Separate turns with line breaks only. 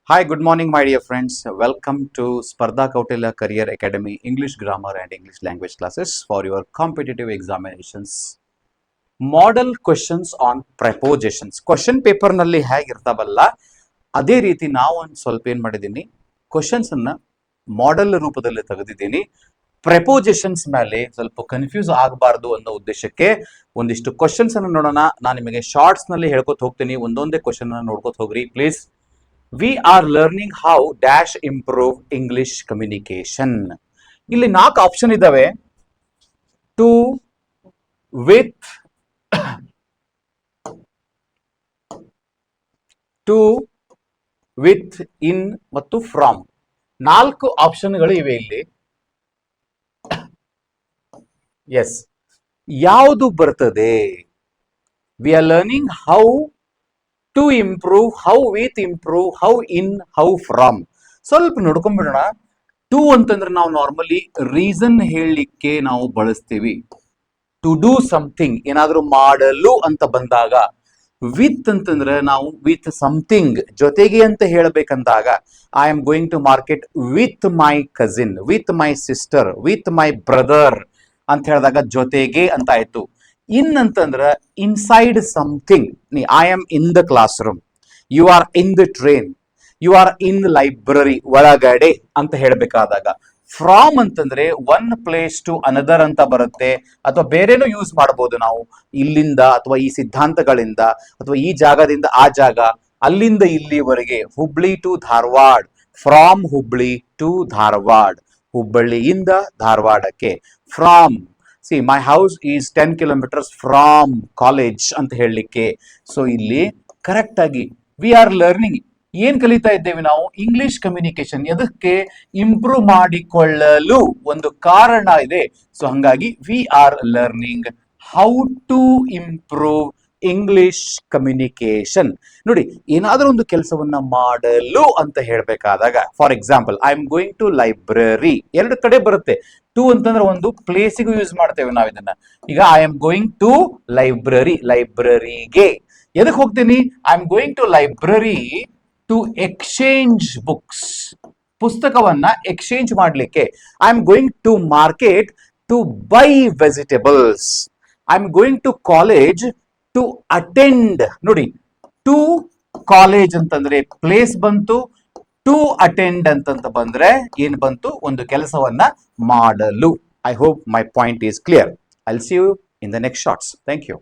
Hi, good morning, my dear friends. Welcome to Spardha Kautilya Career Academy English Grammar and English Language classes for your competitive examinations. Model questions on prepositions. Question paper ನಲ್ಲಿ ಹೇಗಿರ್ತಾವಲ್ಲ ಅದೇ ರೀತಿ ನಾವು ಒಂದು ಸ್ವಲ್ಪ ಏನು ಮಾಡಿದ್ದೀನಿ, questions ಅನ್ನ model ರೂಪದಲ್ಲಿ ತೆಗೆದಿದ್ದೀನಿ. ಪ್ರೆಪೋಸಿಷನ್ಸ್ ಮೇಲೆ ಸ್ವಲ್ಪ ಕನ್ಫ್ಯೂಸ್ ಆಗಬಾರ್ದು ಅನ್ನೋ ಉದ್ದೇಶಕ್ಕೆ ಒಂದಿಷ್ಟು ಕ್ವಶನ್ಸ್ ಅನ್ನು ನೋಡೋಣ. ನಾನು ನಿಮಗೆ ಶಾರ್ಟ್ಸ್ ನಲ್ಲಿ ಹೇಳ್ಕೊತ ಹೋಗ್ತೀನಿ. ಒಂದೊಂದೇ ಕ್ವಶನ್ ಅನ್ನು ನೋಡ್ಕೊತ ಹೋಗ್ರಿ please. We are learning how dash improve English communication. ಇಲ್ಲಿ 4 ಆಪ್ಷನ್ ಇದಾವೆ. To, with, to, with, in ಮತ್ತು ಫ್ರಾಮ್ 4 ಆಪ್ಷನ್ಗಳು ಇವೆ ಇಲ್ಲಿ. ಎಸ್, ಯಾವುದು ಬರ್ತದೆ? We are learning how to improve, how with improve, how in, how from. ಸ್ವಲ್ಪ ನೋಡ್ಕೊಂಡ್ಬಿಡೋಣ. ಟು ಅಂತಂದ್ರೆ ನಾವು ನಾರ್ಮಲಿ ರೀಸನ್ ಹೇಳಲಿಕ್ಕೆ ನಾವು ಬಳಸ್ತೀವಿ. ಟು ಡೂ ಸಮಥಿಂಗ್, ಏನಾದ್ರೂ ಮಾಡಲು ಅಂತ ಬಂದಾಗ. ವಿತ್ ಅಂತಂದ್ರೆ ನಾವು ವಿತ್ ಸಮಥಿಂಗ್, ಜೊತೆಗೆ ಅಂತ ಹೇಳಬೇಕಂದಾಗ I am going to market with my cousin, with my sister, with my brother ಅಂತ ಹೇಳಿದಾಗ ಜೊತೆಗೆ ಅಂತ ಆಯ್ತು. ಇನ್ ಅಂತಂದ್ರೆ inside something. I am in the classroom, you are in the train, you are in library, ಒಳಗಡೆ ಅಂತ ಹೇಳಬೇಕಾದಾಗ. From ಅಂತಂದ್ರೆ ಒನ್ ಪ್ಲೇಸ್ ಟು ಅನದರ್ ಅಂತ ಬರುತ್ತೆ. ಅಥವಾ ಬೇರೆನೂ ಯೂಸ್ ಮಾಡಬಹುದು ನಾವು, ಇಲ್ಲಿಂದ ಅಥವಾ ಈ ಸಿದ್ಧಾಂತಗಳಿಂದ ಅಥವಾ ಈ ಜಾಗದಿಂದ ಆ ಜಾಗ, ಅಲ್ಲಿಂದ ಇಲ್ಲಿವರೆಗೆ. Hubli to Dharwad, from Hubli to Dharwad, ಹುಬ್ಬಳ್ಳಿಯಿಂದ ಧಾರವಾಡಕ್ಕೆ. From, see my house is 10 kilometres from college ಅಂತ ಹೇಳಲಿಕ್ಕೆ. ಸೊ ಇಲ್ಲಿ ಕರೆಕ್ಟ್ ಆಗಿ ವಿ ಆರ್ ಲರ್ನಿಂಗ್. ಏನ್ ಕಲಿತಾ ಇದ್ದೇವೆ ನಾವು? English communication. ಎದಕ್ಕೆ? ಇಂಪ್ರೂವ್ ಮಾಡಿಕೊಳ್ಳಲು ಒಂದು ಕಾರಣ ಇದೆ. ಸೊ ಹಂಗಾಗಿ we are learning how to improve English communication. ನೋಡಿ, ಏನಾದ್ರೂ ಒಂದು ಕೆಲಸವನ್ನ ಮಾಡಲು ಅಂತ ಹೇಳಬೇಕಾದಾಗ, for example I am going to library, 2 ಕಡೆ ಬರುತ್ತೆ. ಟು ಅಂತಂದ್ರೆ ಒಂದು ಪ್ಲೇಸಿಗೂ ಯೂಸ್ ಮಾಡ್ತೇವೆ ನಾವು ಇದನ್ನ. ಈಗ I am going to library, ಲೈಬ್ರರಿಗೆ. ಎದಕ್ಕೆ ಹೋಗ್ತೀನಿ? I am going to library to exchange books, ಪುಸ್ತಕವನ್ನ ಎಕ್ಸ್ಚೇಂಜ್ ಮಾಡಲಿಕ್ಕೆ. I am going to market to buy vegetables. I am going to college to attend. ನೋಡಿ, ಟು ಕಾಲೇಜ್ ಅಂತಂದ್ರೆ place ಬಂತು, to attend ಅಂತಂತ ಬಂದ್ರೆ ಏನ್ ಬಂತು? ಒಂದು ಕೆಲಸವನ್ನ ಮಾಡಲು. I hope my point is clear. I will see you in the next shorts. Thank you.